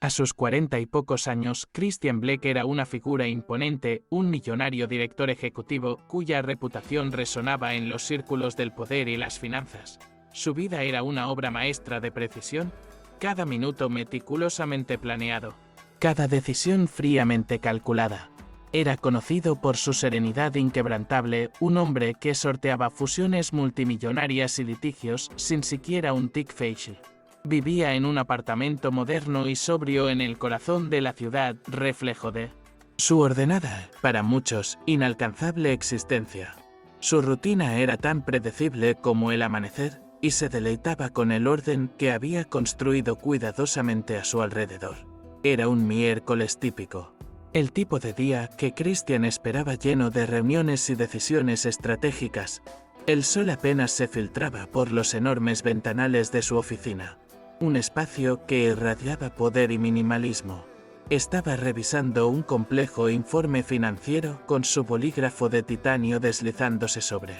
A sus 40 y pocos años, Christian Black era una figura imponente, un millonario director ejecutivo cuya reputación resonaba en los círculos del poder y las finanzas. Su vida era una obra maestra de precisión, cada minuto meticulosamente planeado, cada decisión fríamente calculada. Era conocido por su serenidad inquebrantable, un hombre que sorteaba fusiones multimillonarias y litigios sin siquiera un tic facial. Vivía en un apartamento moderno y sobrio en el corazón de la ciudad, reflejo de su ordenada, para muchos, inalcanzable existencia. Su rutina era tan predecible como el amanecer, y se deleitaba con el orden que había construido cuidadosamente a su alrededor. Era un miércoles típico. El tipo de día que Christian esperaba, lleno de reuniones y decisiones estratégicas. El sol apenas se filtraba por los enormes ventanales de su oficina. Un espacio que irradiaba poder y minimalismo. Estaba revisando un complejo informe financiero con su bolígrafo de titanio deslizándose sobre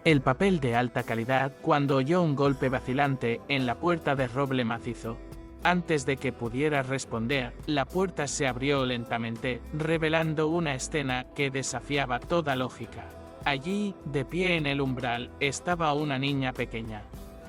el papel de alta calidad cuando oyó un golpe vacilante en la puerta de roble macizo. Antes de que pudiera responder, la puerta se abrió lentamente, revelando una escena que desafiaba toda lógica. Allí, de pie en el umbral, estaba una niña pequeña,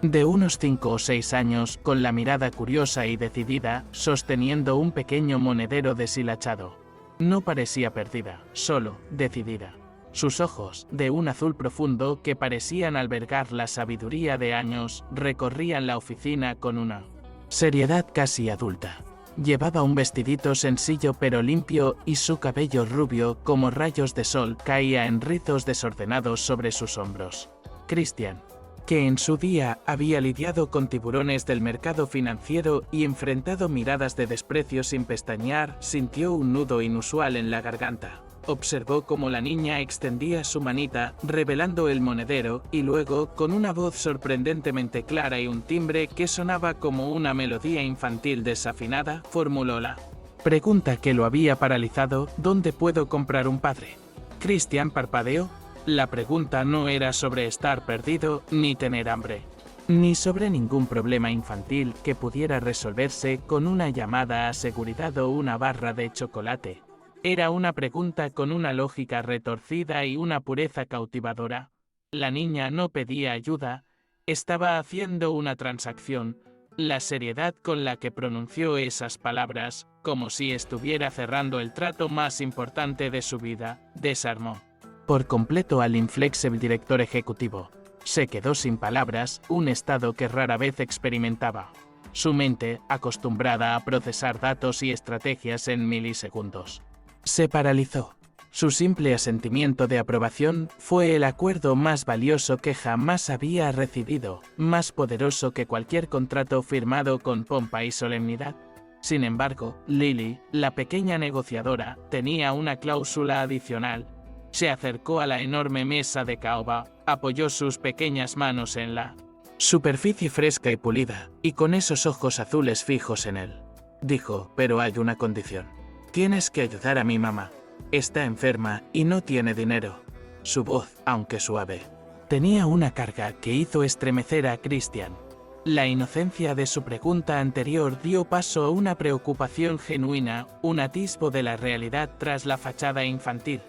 de unos 5 o 6 años, con la mirada curiosa y decidida, sosteniendo un pequeño monedero deshilachado. No parecía perdida, solo decidida. Sus ojos, de un azul profundo que parecían albergar la sabiduría de años, recorrían la oficina con una seriedad casi adulta. Llevaba un vestidito sencillo pero limpio y su cabello rubio como rayos de sol caía en rizos desordenados sobre sus hombros. Christian, que en su día había lidiado con tiburones del mercado financiero y enfrentado miradas de desprecio sin pestañear, sintió un nudo inusual en la garganta. Observó cómo la niña extendía su manita, revelando el monedero, y luego, con una voz sorprendentemente clara y un timbre que sonaba como una melodía infantil desafinada, formuló la pregunta que lo había paralizado: ¿dónde puedo comprar un padre? Christian parpadeó. La pregunta no era sobre estar perdido, ni tener hambre, ni sobre ningún problema infantil que pudiera resolverse con una llamada a seguridad o una barra de chocolate. Era una pregunta con una lógica retorcida y una pureza cautivadora. La niña no pedía ayuda, estaba haciendo una transacción. La seriedad con la que pronunció esas palabras, como si estuviera cerrando el trato más importante de su vida, desarmó por completo al inflexible director ejecutivo. Se quedó sin palabras, un estado que rara vez experimentaba. Su mente, acostumbrada a procesar datos y estrategias en milisegundos, se paralizó. Su simple asentimiento de aprobación fue el acuerdo más valioso que jamás había recibido, más poderoso que cualquier contrato firmado con pompa y solemnidad. Sin embargo, Lily, la pequeña negociadora, tenía una cláusula adicional. Se acercó a la enorme mesa de caoba, apoyó sus pequeñas manos en la superficie fresca y pulida, y con esos ojos azules fijos en él, dijo: pero hay una condición. Tienes que ayudar a mi mamá. Está enferma y no tiene dinero. Su voz, aunque suave, tenía una carga que hizo estremecer a Christian. La inocencia de su pregunta anterior dio paso a una preocupación genuina, un atisbo de la realidad tras la fachada infantil.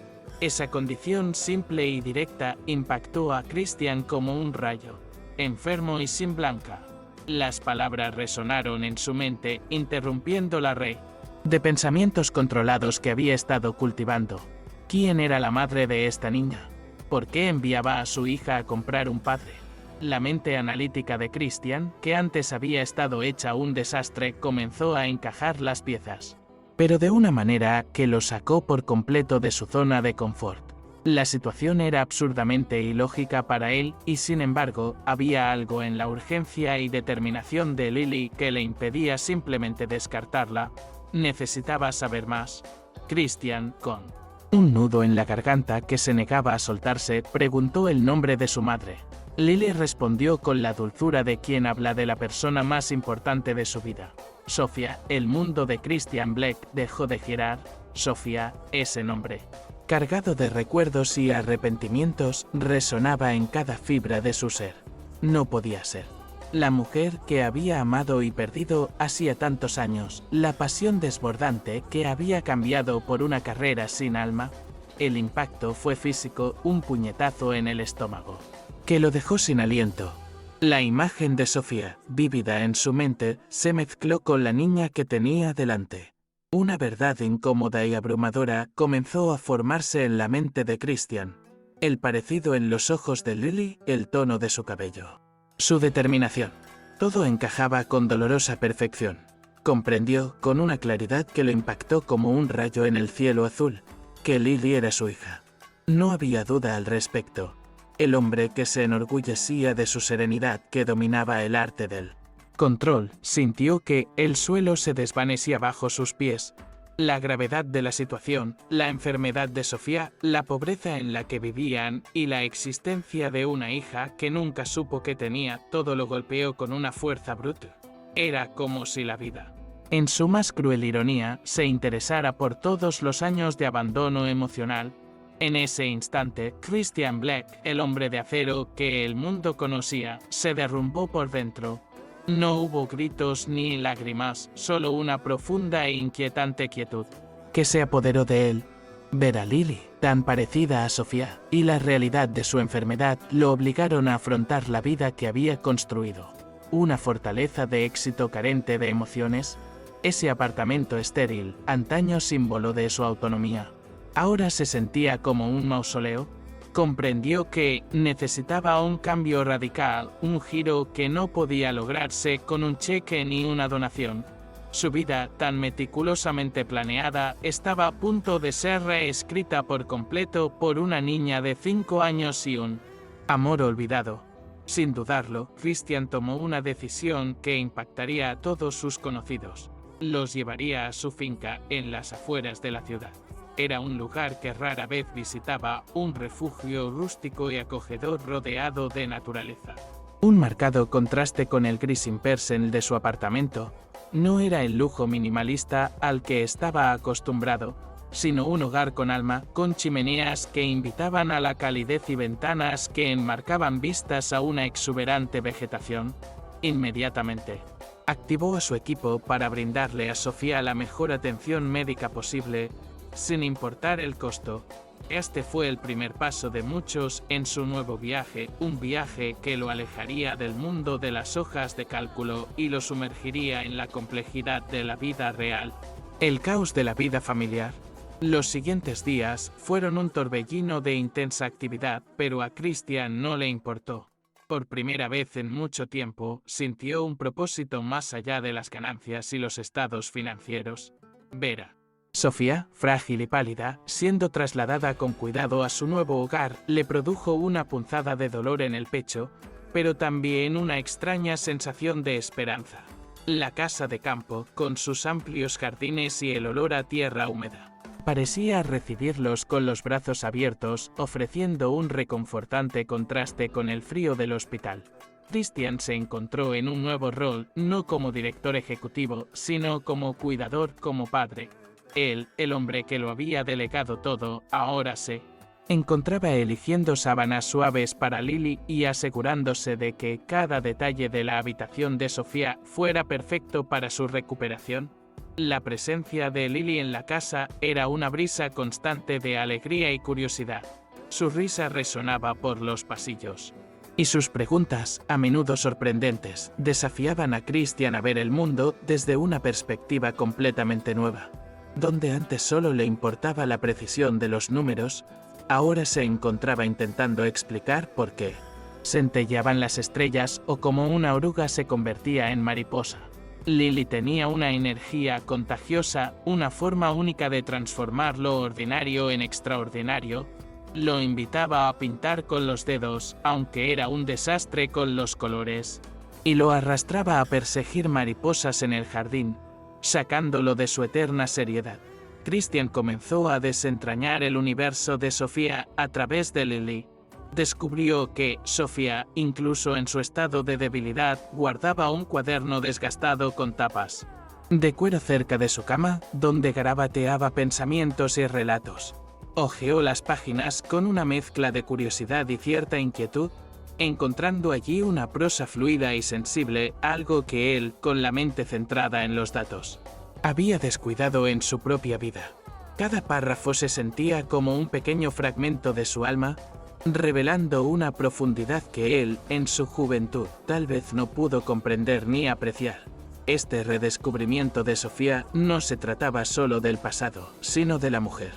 Esa condición simple y directa impactó a Christian como un rayo. Enfermo y sin blanca. Las palabras resonaron en su mente, interrumpiendo la red de pensamientos controlados que había estado cultivando. ¿Quién era la madre de esta niña? ¿Por qué enviaba a su hija a comprar un padre? La mente analítica de Christian, que antes había estado hecha un desastre, comenzó a encajar las piezas, pero de una manera que lo sacó por completo de su zona de confort. La situación era absurdamente ilógica para él y, sin embargo, había algo en la urgencia y determinación de Lily que le impedía simplemente descartarla. Necesitaba saber más. Christian, con un nudo en la garganta que se negaba a soltarse, preguntó el nombre de su madre. Lily respondió con la dulzura de quien habla de la persona más importante de su vida. Sofía. El mundo de Christian Black dejó de girar. Sofía, ese nombre, cargado de recuerdos y arrepentimientos, resonaba en cada fibra de su ser. No podía ser. La mujer que había amado y perdido hacía tantos años, la pasión desbordante que había cambiado por una carrera sin alma. El impacto fue físico, un puñetazo en el estómago, que lo dejó sin aliento. La imagen de Sofía, vívida en su mente, se mezcló con la niña que tenía delante. Una verdad incómoda y abrumadora comenzó a formarse en la mente de Christian. El parecido en los ojos de Lily, el tono de su cabello. Su determinación. Todo encajaba con dolorosa perfección. Comprendió, con una claridad que lo impactó como un rayo en el cielo azul, que Lily era su hija. No había duda al respecto. El hombre que se enorgullecía de su serenidad que dominaba el arte del control, sintió que el suelo se desvanecía bajo sus pies. La gravedad de la situación, la enfermedad de Sofía, la pobreza en la que vivían y la existencia de una hija que nunca supo que tenía, todo lo golpeó con una fuerza bruta. Era como si la vida, en su más cruel ironía, se interesara por todos los años de abandono emocional. En ese instante, Christian Black, el hombre de acero que el mundo conocía, se derrumbó por dentro. No hubo gritos ni lágrimas, solo una profunda e inquietante quietud, que se apoderó de él. Ver a Lily, tan parecida a Sofía, y la realidad de su enfermedad lo obligaron a afrontar la vida que había construido. Una fortaleza de éxito carente de emociones. Ese apartamento estéril, antaño símbolo de su autonomía, ahora se sentía como un mausoleo. Comprendió que necesitaba un cambio radical, un giro que no podía lograrse con un cheque ni una donación. Su vida, tan meticulosamente planeada, estaba a punto de ser reescrita por completo por una niña de 5 años y un amor olvidado. Sin dudarlo, Christian tomó una decisión que impactaría a todos sus conocidos. Los llevaría a su finca en las afueras de la ciudad. Era un lugar que rara vez visitaba, un refugio rústico y acogedor rodeado de naturaleza. Un marcado contraste con el gris impersonal de su apartamento. No era el lujo minimalista al que estaba acostumbrado, sino un hogar con alma, con chimeneas que invitaban a la calidez y ventanas que enmarcaban vistas a una exuberante vegetación. Inmediatamente, activó a su equipo para brindarle a Sofía la mejor atención médica posible, sin importar el costo. Este fue el primer paso de muchos en su nuevo viaje, un viaje que lo alejaría del mundo de las hojas de cálculo y lo sumergiría en la complejidad de la vida real. El caos de la vida familiar. Los siguientes días fueron un torbellino de intensa actividad, pero a Christian no le importó. Por primera vez en mucho tiempo, sintió un propósito más allá de las ganancias y los estados financieros. Vera. Sofía, frágil y pálida, siendo trasladada con cuidado a su nuevo hogar, le produjo una punzada de dolor en el pecho, pero también una extraña sensación de esperanza. La casa de campo, con sus amplios jardines y el olor a tierra húmeda, parecía recibirlos con los brazos abiertos, ofreciendo un reconfortante contraste con el frío del hospital. Christian se encontró en un nuevo rol, no como director ejecutivo, sino como cuidador, como padre. Él, el hombre que lo había delegado todo, ahora se encontraba eligiendo sábanas suaves para Lily y asegurándose de que cada detalle de la habitación de Sofía fuera perfecto para su recuperación. La presencia de Lily en la casa era una brisa constante de alegría y curiosidad. Su risa resonaba por los pasillos, y sus preguntas, a menudo sorprendentes, desafiaban a Christian a ver el mundo desde una perspectiva completamente nueva. Donde antes solo le importaba la precisión de los números, ahora se encontraba intentando explicar por qué centelleaban las estrellas o cómo una oruga se convertía en mariposa. Lily tenía una energía contagiosa, una forma única de transformar lo ordinario en extraordinario. Lo invitaba a pintar con los dedos, aunque era un desastre con los colores, y lo arrastraba a perseguir mariposas en el jardín, sacándolo de su eterna seriedad. Christian comenzó a desentrañar el universo de Sofía a través de Lily. Descubrió que Sofía, incluso en su estado de debilidad, guardaba un cuaderno desgastado con tapas de cuero cerca de su cama, donde garabateaba pensamientos y relatos. Hojeó las páginas con una mezcla de curiosidad y cierta inquietud. encontrando allí una prosa fluida y sensible, algo que él, con la mente centrada en los datos, había descuidado en su propia vida. Cada párrafo se sentía como un pequeño fragmento de su alma, revelando una profundidad que él, en su juventud, tal vez no pudo comprender ni apreciar. Este redescubrimiento de Sofía no se trataba solo del pasado, sino de la mujer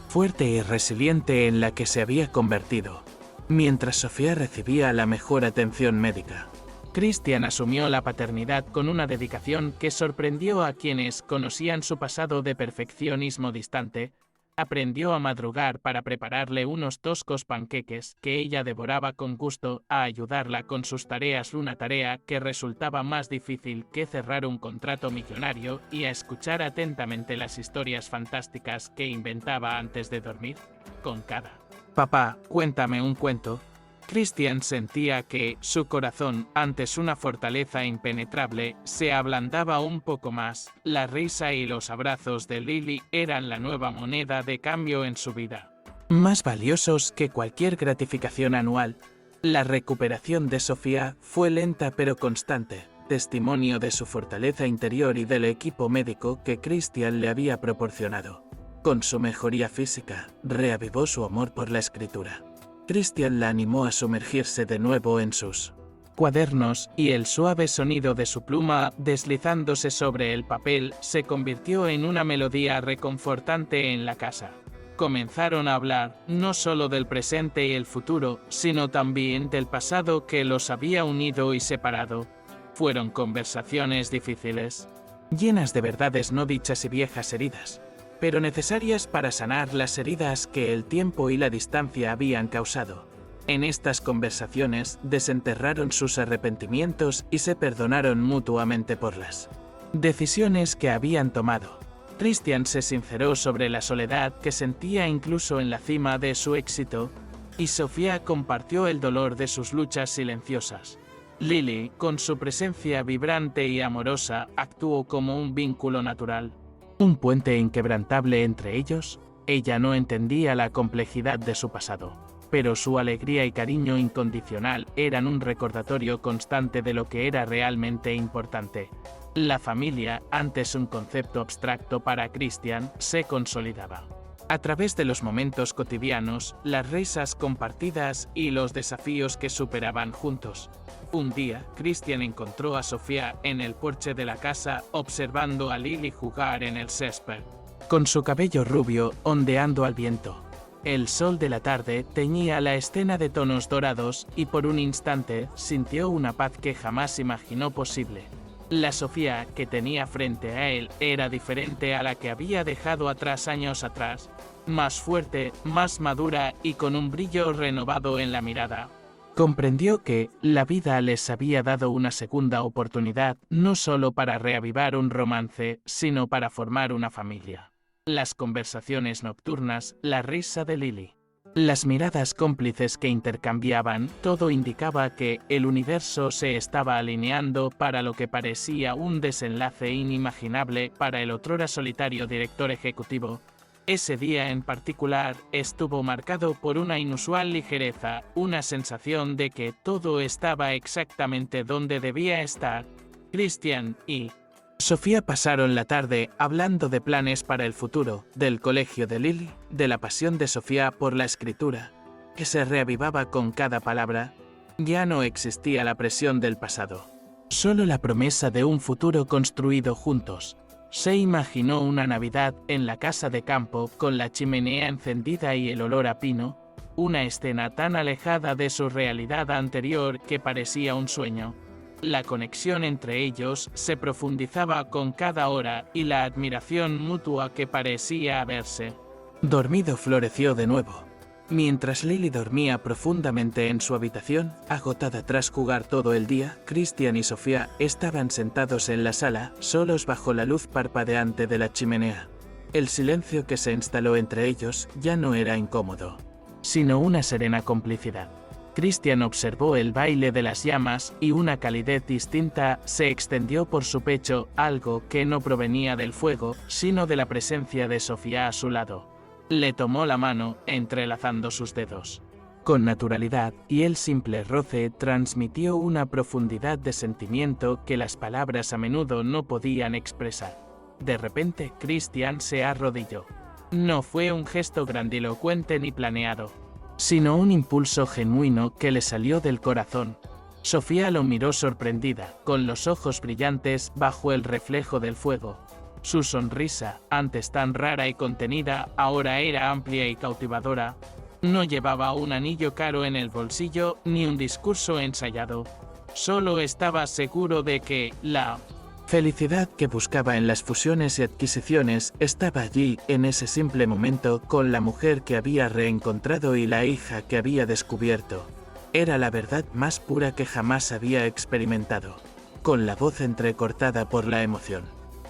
fuerte y resiliente en la que se había convertido. Mientras Sofía recibía la mejor atención médica, Christian asumió la paternidad con una dedicación que sorprendió a quienes conocían su pasado de perfeccionismo distante. Aprendió a madrugar para prepararle unos toscos panqueques que ella devoraba con gusto, a ayudarla con sus tareas, una tarea que resultaba más difícil que cerrar un contrato millonario, y a escuchar atentamente las historias fantásticas que inventaba antes de dormir. Con cada "papá, cuéntame un cuento", Christian sentía que su corazón, antes una fortaleza impenetrable, se ablandaba un poco más. La risa y los abrazos de Lily eran la nueva moneda de cambio en su vida, más valiosos que cualquier gratificación anual. La recuperación de Sofía fue lenta pero constante, testimonio de su fortaleza interior y del equipo médico que Christian le había proporcionado. Con su mejoría física, reavivó su amor por la escritura. Christian la animó a sumergirse de nuevo en sus cuadernos, y el suave sonido de su pluma deslizándose sobre el papel se convirtió en una melodía reconfortante en la casa. Comenzaron a hablar, no solo del presente y el futuro, sino también del pasado que los había unido y separado. Fueron conversaciones difíciles, llenas de verdades no dichas y viejas heridas, pero necesarias para sanar las heridas que el tiempo y la distancia habían causado. En estas conversaciones desenterraron sus arrepentimientos y se perdonaron mutuamente por las decisiones que habían tomado. Christian se sinceró sobre la soledad que sentía incluso en la cima de su éxito, y Sofía compartió el dolor de sus luchas silenciosas. Lily, con su presencia vibrante y amorosa, actuó como un vínculo natural, un puente inquebrantable entre ellos. Ella no entendía la complejidad de su pasado, pero su alegría y cariño incondicional eran un recordatorio constante de lo que era realmente importante. La familia, antes un concepto abstracto para Christian, se consolidaba a través de los momentos cotidianos, las risas compartidas y los desafíos que superaban juntos. Un día, Christian encontró a Sofía en el porche de la casa observando a Lily jugar en el césped, con su cabello rubio ondeando al viento. El sol de la tarde teñía la escena de tonos dorados, y por un instante sintió una paz que jamás imaginó posible. La Sofía que tenía frente a él era diferente a la que había dejado atrás años atrás, más fuerte, más madura y con un brillo renovado en la mirada. Comprendió que la vida les había dado una segunda oportunidad, no solo para reavivar un romance, sino para formar una familia. Las conversaciones nocturnas, la risa de Lily, las miradas cómplices que intercambiaban, todo indicaba que el universo se estaba alineando para lo que parecía un desenlace inimaginable para el otrora solitario director ejecutivo. Ese día en particular estuvo marcado por una inusual ligereza, una sensación de que todo estaba exactamente donde debía estar. Christian y Sofía pasaron la tarde hablando de planes para el futuro, del colegio de Lily, de la pasión de Sofía por la escritura, que se reavivaba con cada palabra. Ya no existía la presión del pasado, solo la promesa de un futuro construido juntos. Se imaginó una Navidad en la casa de campo con la chimenea encendida y el olor a pino, una escena tan alejada de su realidad anterior que parecía un sueño. La conexión entre ellos se profundizaba con cada hora y la admiración mutua que parecía haberse dormido floreció de nuevo. Mientras Lily dormía profundamente en su habitación, agotada tras jugar todo el día, Christian y Sofía estaban sentados en la sala, solos bajo la luz parpadeante de la chimenea. El silencio que se instaló entre ellos ya no era incómodo, sino una serena complicidad. Christian observó el baile de las llamas y una calidez distinta se extendió por su pecho, algo que no provenía del fuego, sino de la presencia de Sofía a su lado. Le tomó la mano, entrelazando sus dedos. con naturalidad, y el simple roce transmitió una profundidad de sentimiento que las palabras a menudo no podían expresar. De repente, Christian se arrodilló. No fue un gesto grandilocuente ni planeado, sino un impulso genuino que le salió del corazón. Sofía lo miró sorprendida, con los ojos brillantes bajo el reflejo del fuego. Su sonrisa, antes tan rara y contenida, ahora era amplia y cautivadora. No llevaba un anillo caro en el bolsillo ni un discurso ensayado. Solo estaba seguro de que la felicidad que buscaba en las fusiones y adquisiciones estaba allí en ese simple momento con la mujer que había reencontrado y la hija que había descubierto. Era la verdad más pura que jamás había experimentado. Con la voz entrecortada por la emoción,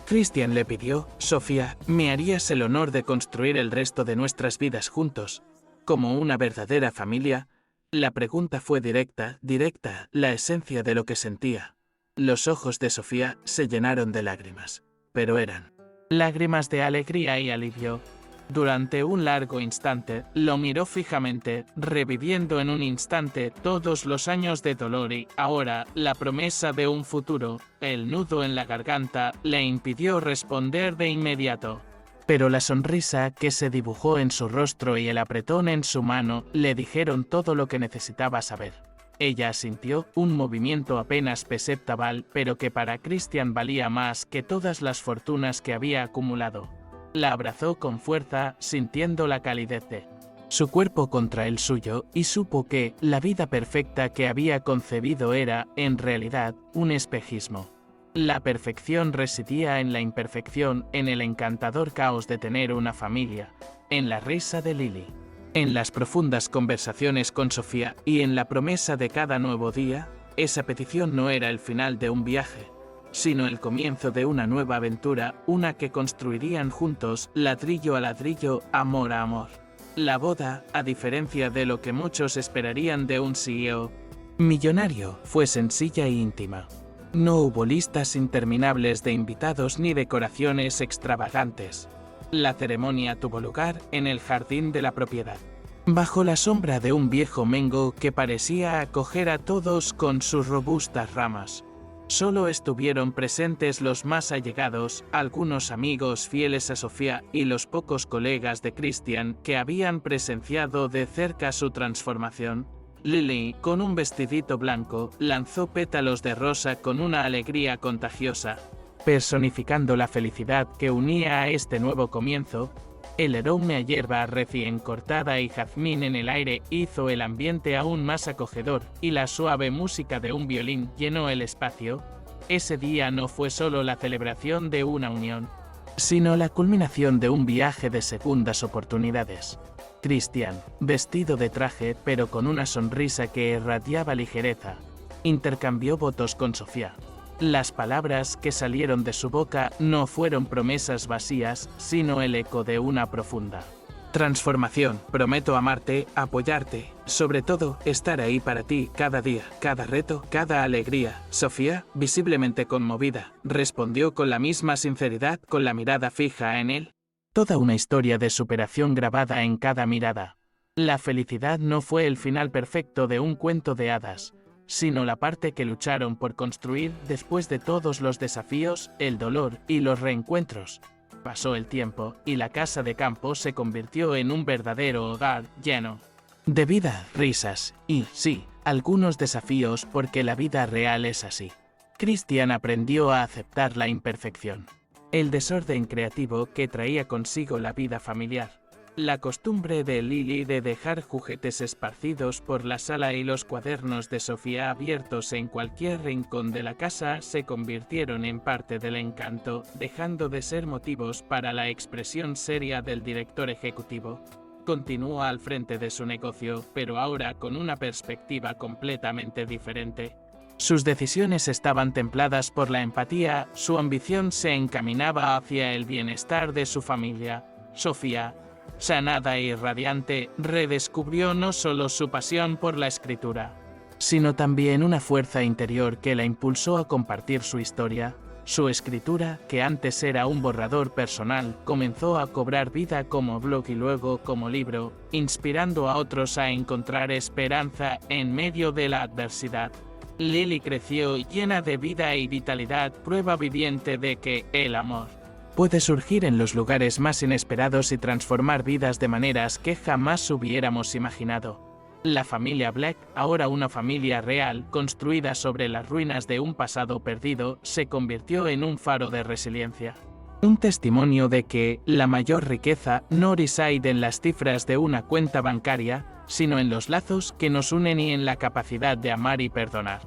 Christian le pidió: «Sofía, ¿me harías el honor de construir el resto de nuestras vidas juntos, como una verdadera familia?» La pregunta fue directa, la esencia de lo que sentía. Los ojos de Sofía se llenaron de lágrimas, pero eran lágrimas de alegría y alivio. Durante un largo instante, lo miró fijamente, reviviendo en un instante todos los años de dolor y, ahora, la promesa de un futuro. El nudo en la garganta le impidió responder de inmediato. Pero la sonrisa que se dibujó en su rostro y el apretón en su mano le dijeron todo lo que necesitaba saber. Ella sintió un movimiento apenas perceptible, pero que para Christian valía más que todas las fortunas que había acumulado. La abrazó con fuerza, sintiendo la calidez de su cuerpo contra el suyo, y supo que la vida perfecta que había concebido era, en realidad, un espejismo. La perfección residía en la imperfección, en el encantador caos de tener una familia, en la risa de Lily, en las profundas conversaciones con Sofía y en la promesa de cada nuevo día. Esa petición no era el final de un viaje, sino el comienzo de una nueva aventura, una que construirían juntos, ladrillo a ladrillo, amor a amor. La boda, a diferencia de lo que muchos esperarían de un CEO millonario, fue sencilla e íntima. No hubo listas interminables de invitados ni decoraciones extravagantes. La ceremonia tuvo lugar en el jardín de la propiedad, bajo la sombra de un viejo mengo que parecía acoger a todos con sus robustas ramas. Solo estuvieron presentes los más allegados, algunos amigos fieles a Sofía y los pocos colegas de Christian que habían presenciado de cerca su transformación. Lily, con un vestidito blanco, lanzó pétalos de rosa con una alegría contagiosa, personificando la felicidad que unía a este nuevo comienzo. El aroma a hierba recién cortada y jazmín en el aire hizo el ambiente aún más acogedor, y la suave música de un violín llenó el espacio. Ese día no fue solo la celebración de una unión, sino la culminación de un viaje de segundas oportunidades. Christian, vestido de traje pero con una sonrisa que irradiaba ligereza, intercambió votos con Sofía. Las palabras que salieron de su boca no fueron promesas vacías, sino el eco de una profunda transformación. Prometo amarte, apoyarte, sobre todo, estar ahí para ti cada día, cada reto, cada alegría. Sofía, visiblemente conmovida, respondió con la misma sinceridad, con la mirada fija en él. Toda una historia de superación grabada en cada mirada. La felicidad no fue el final perfecto de un cuento de hadas, sino la parte que lucharon por construir después de todos los desafíos, el dolor y los reencuentros. Pasó el tiempo, y la casa de campo se convirtió en un verdadero hogar lleno de vida, risas y, sí, algunos desafíos, porque la vida real es así. Christian aprendió a aceptar la imperfección, el desorden creativo que traía consigo la vida familiar. La costumbre de Lily de dejar juguetes esparcidos por la sala y los cuadernos de Sofía abiertos en cualquier rincón de la casa se convirtieron en parte del encanto, dejando de ser motivos para la expresión seria del director ejecutivo. Continuó al frente de su negocio, pero ahora con una perspectiva completamente diferente. Sus decisiones estaban templadas por la empatía, su ambición se encaminaba hacia el bienestar de su familia. Sofía, sanada y radiante, redescubrió no solo su pasión por la escritura, sino también una fuerza interior que la impulsó a compartir su historia. Su escritura, que antes era un borrador personal, comenzó a cobrar vida como blog y luego como libro, inspirando a otros a encontrar esperanza en medio de la adversidad. Lily creció llena de vida y vitalidad, prueba viviente de que el amor puede surgir en los lugares más inesperados y transformar vidas de maneras que jamás hubiéramos imaginado. La familia Black, ahora una familia real, construida sobre las ruinas de un pasado perdido, se convirtió en un faro de resiliencia. Un testimonio de que la mayor riqueza no reside en las cifras de una cuenta bancaria, sino en los lazos que nos unen y en la capacidad de amar y perdonar.